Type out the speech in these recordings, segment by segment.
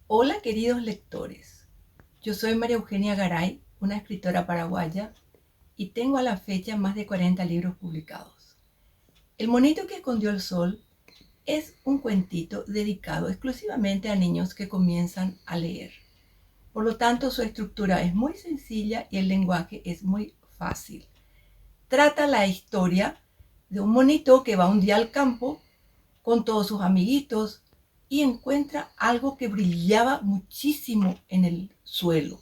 Hola queridos lectores, yo soy María Eugenia Garay, una escritora paraguaya y tengo a la fecha más de 40 libros publicados. El monito que escondió el sol es un cuentito dedicado exclusivamente a niños que comienzan a leer. Por lo tanto, su estructura es muy sencilla y el lenguaje es muy fácil. Trata la historia de un monito que va un día al campo con todos sus amiguitos y encuentra algo que brillaba muchísimo en el suelo.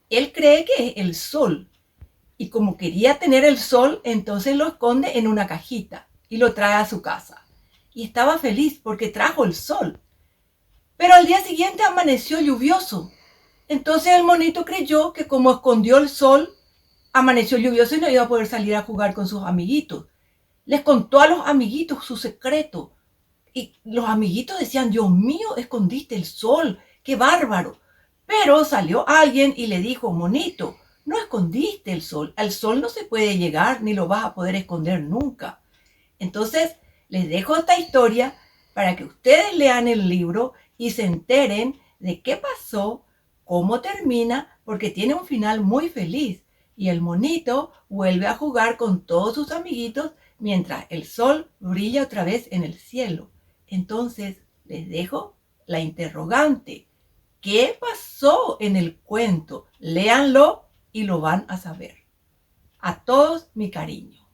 Él cree que es el sol y como quería tener el sol, entonces lo esconde en una cajita y lo trae a su casa. Y estaba feliz porque trajo el sol. Pero al día siguiente amaneció lluvioso. Entonces el monito creyó que como escondió el sol, amaneció lluvioso y no iba a poder salir a jugar con sus amiguitos. Les contó a los amiguitos su secreto. Y los amiguitos decían, Dios mío, escondiste el sol, qué bárbaro. Pero salió alguien y le dijo, monito, no escondiste el sol, al sol no se puede llegar ni lo vas a poder esconder nunca. Entonces, les dejo esta historia para que ustedes lean el libro y se enteren de qué pasó, cómo termina, porque tiene un final muy feliz. Y el monito vuelve a jugar con todos sus amiguitos mientras el sol brilla otra vez en el cielo. Entonces, les dejo la interrogante. ¿Qué pasó en el cuento? Léanlo y lo van a saber. A todos mi cariño.